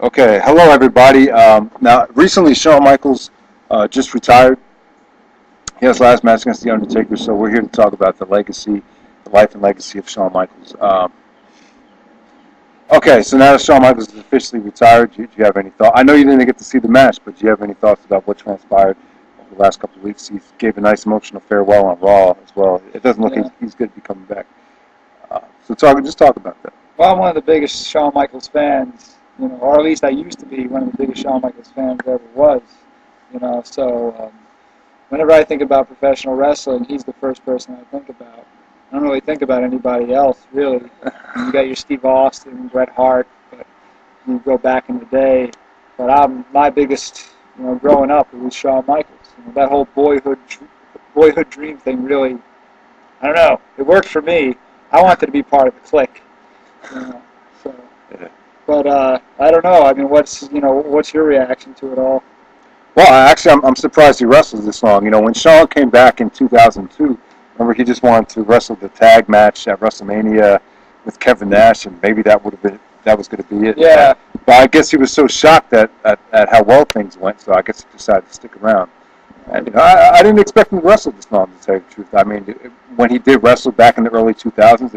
Okay, hello everybody. Now, recently Shawn Michaels just retired. He has last match against The Undertaker, so we're here to talk about the life and legacy of Shawn Michaels. Okay, so now that Shawn Michaels is officially retired, do you have any thoughts? I know you didn't get to see the match, but do you have any thoughts about what transpired over the last couple of weeks? He gave a nice emotional farewell on Raw as well. It doesn't look Yeah. he's going to be coming back. Just talk about that. Well, I'm one of the biggest Shawn Michaels fans, or at least I used to be one of the biggest Shawn Michaels fans there ever was. Whenever I think about professional wrestling, he's the first person I think about. I don't really think about anybody else, really. You got your Steve Austin, Bret Hart, but you go back in the day. But my biggest, growing up, it was Shawn Michaels. That whole boyhood dream thing really, I don't know, it worked for me. I wanted to be part of the clique. You know, so, Yeah. but I don't know. I mean, what's your reaction to it all? Well, actually, I'm surprised he wrestled this long. You know, when Shawn came back in 2002, remember he just wanted to wrestle the tag match at WrestleMania with Kevin Nash, and maybe that was going to be it. Yeah, But I guess he was so shocked at how well things went, so I guess he decided to stick around. And I didn't expect him to wrestle this long, to tell you the truth. I mean, when he did wrestle back in the early 2000s,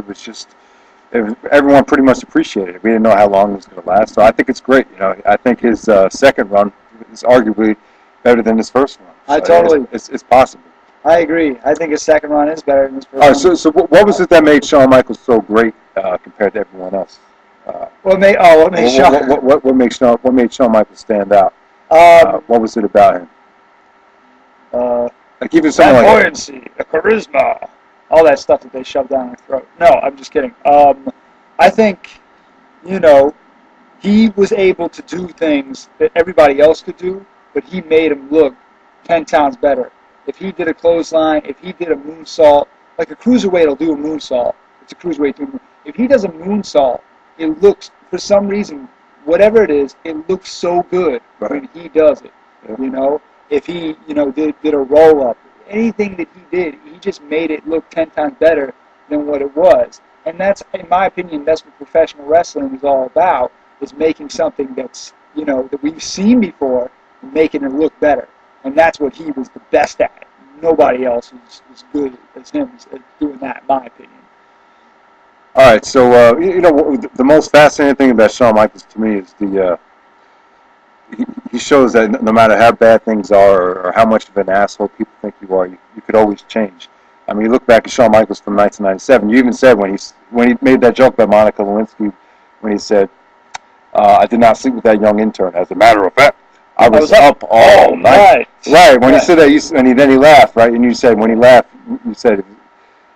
everyone pretty much appreciated it. We didn't know how long it was going to last, so I think it's great. You know, I think his second run is arguably better than his first run. I So totally, it's possible. I agree. I think his second run is better than his All first right. run. So what was it that made Shawn Michaels so great compared to everyone else? Uh, What made Shawn? what made Shawn Michaels stand out? Um, What was it about him? uh, Like even someone like Flamboyancy, the charisma, all that stuff that they shove down their throat. No, I'm just kidding. I think, you know, he was able to do things that everybody else could do, but he made him look 10 times better. If he did a clothesline, if he did a moonsault, like a cruiserweight will do a moonsault. It's a cruiserweight doing. If he does a moonsault, it looks, for some reason, whatever it is, it looks so good right. when he does it. Yeah. You know, if he, did a roll up, anything that he did, he just made it look 10 times better than what it was. And that's, in my opinion, that's what professional wrestling is all about, is making something that's, that we've seen before, and making it look better. And that's what he was the best at. Nobody else was as good as him at doing that, in my opinion. All right. So the most fascinating thing about Shawn Michaels to me is the he shows that no matter how bad things are or how much of an asshole people think you are, you could always change. I mean, you look back at Shawn Michaels from 1997. You even said when he made that joke about Monica Lewinsky, when he said, "I did not sleep with that young intern. As a matter of fact, I I was was up up all all night." night. Right. When he Yeah. said that, then he laughed. Right. And you said when he laughed, you said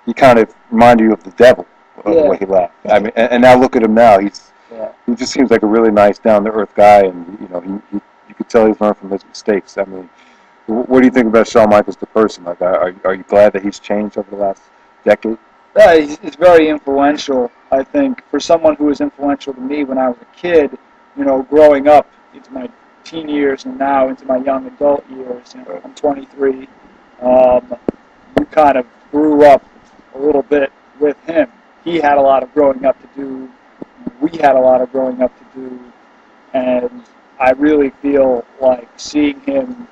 he kind of reminded you of the devil the way Yeah. he laughed. I mean, and now look at him now. Yeah. He just seems like a really nice, down to earth guy, and you could tell he's learned from his mistakes. I mean, what do you think about Shawn Michaels, the person? Like, are you glad that he's changed over the last decade? Yeah, it's very influential. I think for someone who was influential to me when I was a kid, growing up into my teen years and now into my young adult years. I'm 23. You kind of grew up a little bit with him. He had a lot of growing up to do. We had a lot of growing up to do, and I really feel like seeing him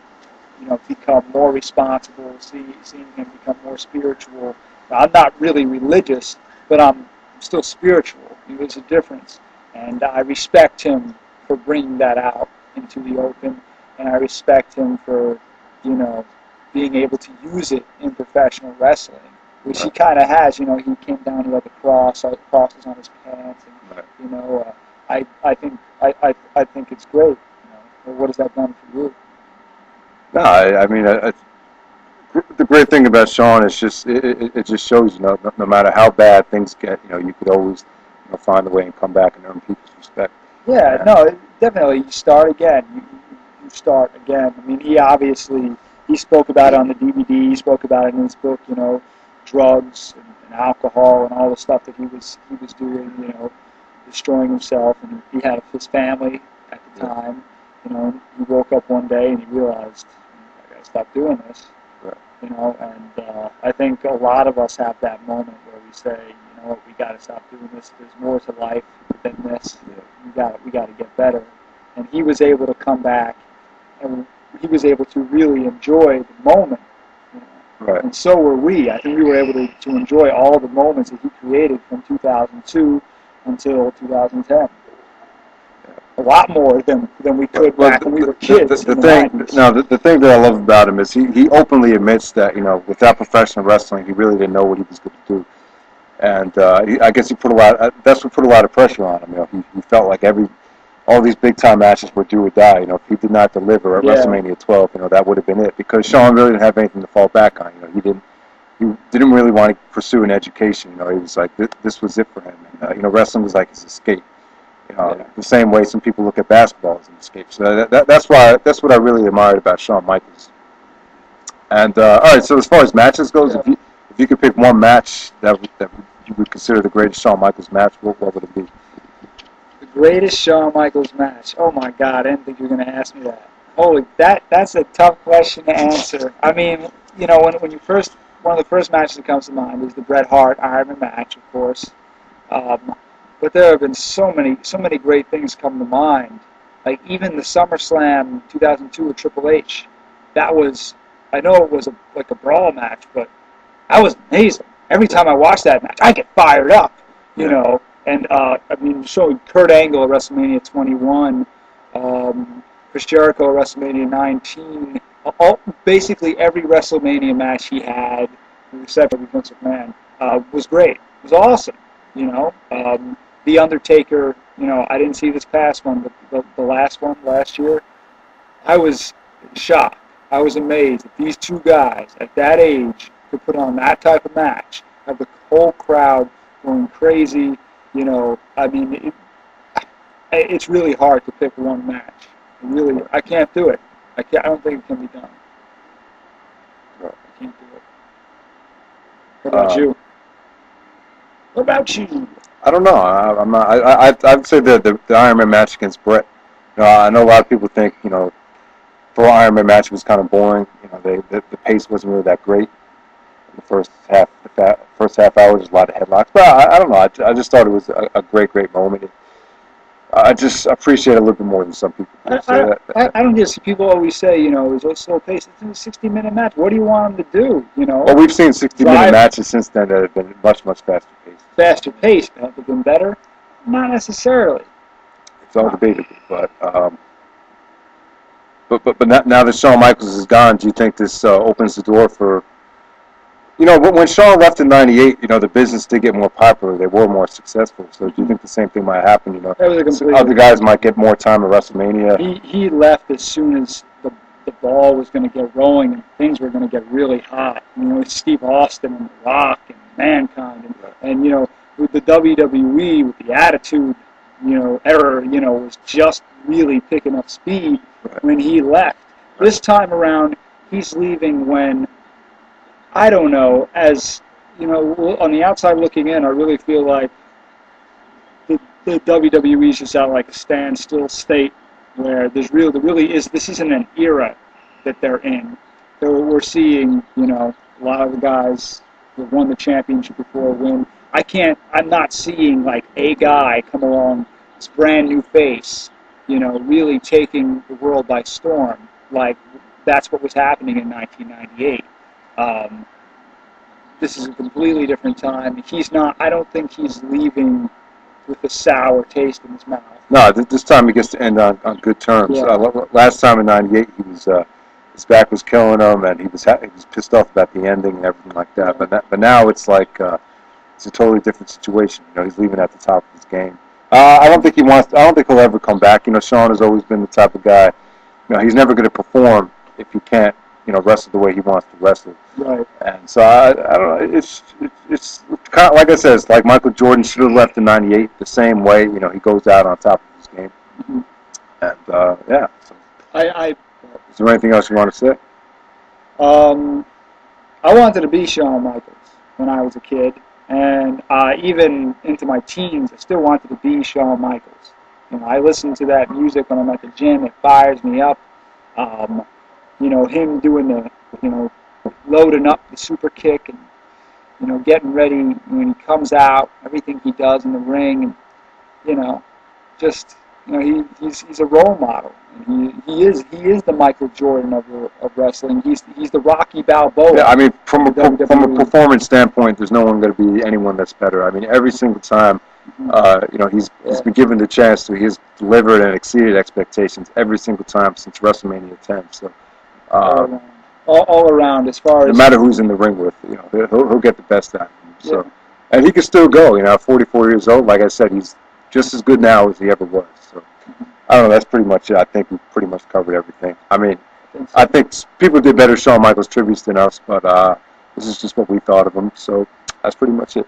become more responsible, seeing him become more spiritual. I'm not really religious, but I'm still spiritual. There's a difference, and I respect him for bringing that out into the open, and I respect him for, you know, being able to use it in professional wrestling, which he Right. kind of has. He came down, he had the cross, all the crosses on his pants, and Right. I think it's great. What has that done for you? No, I mean, the great thing about Shawn is just it just shows no matter how bad things get, you could always find a way and come back and earn people's respect. Yeah, And no, definitely. You start again. You start again. I mean, he spoke about it on the DVD. He spoke about it in his book. Drugs and alcohol and all the stuff that he was doing. Destroying himself. And he had his family at the yeah, time. And he woke up one day and he realized, I gotta stop doing this. right, And I think a lot of us have that moment where we say, you know what, we got to stop doing this. There's more to life than this. yeah. We got to get better. and he was able to come back, and he was able to really enjoy the moment. You know? Right. And so were we. I think we were able to enjoy all the moments that he created from 2002 until 2010. A lot more than we could back when we were kids in the thing, 90s. no, the thing that I love about him is he openly admits that, without professional wrestling, he really didn't know what he was going to do. And I guess he put a lot. That's what put a lot of pressure on him. He felt like all these big time matches were do or die. If he did not deliver at WrestleMania 12, that would have been it. Because Shawn really didn't have anything to fall back on. He didn't really want to pursue an education. He was like this was it for him. And wrestling was like his escape. The same way some people look at basketball as an escape. So that's what I really admired about Shawn Michaels. And all right, so as far as matches goes, if you could pick one match that you would consider the greatest Shawn Michaels match, what would it be? The greatest Shawn Michaels match. Oh my God, I didn't think you were going to ask me that. Holy, that's a tough question to answer. I mean, when you first, one of the first matches that comes to mind is the Bret Hart Iron Man match, of course. But there have been so many great things come to mind. Like even the SummerSlam 2002 with Triple H. That was, I know it was like a brawl match, but that was amazing. Every time I watch that match, I get fired up, you know. And I mean, showing Kurt Angle at WrestleMania 21, Chris Jericho at WrestleMania 19, basically every WrestleMania match he had, except for Vince McMahon, was great. It was awesome, you know. The Undertaker, I didn't see this past one, but the last one last year, I was shocked. I was amazed that these two guys at that age could put on that type of match, have the whole crowd going crazy. I mean, it's really hard to pick one match. Really, I can't do it. I don't think it can be done. I can't do it. What about you? What about you? I don't know. I'm not. I'd say the Iron Man match against Bret. I know a lot of people think for Iron Man match was kind of boring. The pace wasn't really that great in the first half hour. There's a lot of headlocks, but I don't know. I just thought it was a great moment. I just appreciate it a little bit more than some people do. I don't get. People always say, it was a slow pace. It's a 60-minute match. What do you want them to do? Well, we've seen 60-minute matches since then that have been much faster paced. Faster paced, have they been better? Not necessarily. It's all debatable, but now that Shawn Michaels is gone, do you think this opens the door for? When Shawn left in '98, the business did get more popular. They were more successful. So do you think the same thing might happen? Other guys might get more time at WrestleMania. He left as soon as the ball was going to get rolling and things were going to get really hot. With Steve Austin and The Rock and Mankind and with the WWE with the Attitude era was just really picking up speed when he left. This time around, he's leaving when. I don't know. As on the outside looking in, I really feel like the WWE is just at like a standstill state where there really is. This isn't an era that they're in. We're seeing, a lot of the guys that won the championship before win. I'm not seeing like a guy come along, this brand new face, really taking the world by storm. Like that's what was happening in 1998. This is a completely different time. I don't think he's leaving with a sour taste in his mouth. No, this time he gets to end on good terms. Yeah. Last time in '98, he was his back was killing him, and he was pissed off about the ending and everything like that. Yeah. But now it's like it's a totally different situation. He's leaving at the top of his game. I don't think he'll ever come back. Shawn has always been the type of guy. He's never going to perform if he can't wrestle the way he wants to wrestle. Right. And so I don't know. It's kind of like I said. It's like Michael Jordan should have left in '98 the same way. He goes out on top of his game. Mm-hmm. And yeah. So, is there anything else you want to say? I wanted to be Shawn Michaels when I was a kid, and even into my teens, I still wanted to be Shawn Michaels. I listen to that music when I'm at the gym. It fires me up. Him doing the, loading up the super kick and, getting ready when he comes out, everything he does in the ring, and, just You know, he's a role model. And he is the Michael Jordan of wrestling. He's the Rocky Balboa. Yeah, I mean, from of a from a WWE. performance standpoint, there's no one going to be anyone that's better. I mean, every single time, you know, he's been given the chance to. He's delivered and exceeded expectations every single time since WrestleMania 10. So, all uh, around, all around as far no as matter who's in the ring with, you know, he'll get the best out of him. yeah. So, and he can still go. You know, 44 years old. Like I said, he's just as good now as he ever was. So, I don't know. That's pretty much it. I think we pretty much covered everything. I mean, I think so. I think people did better Shawn Michaels tributes than us, but this is just what we thought of him. So that's pretty much it.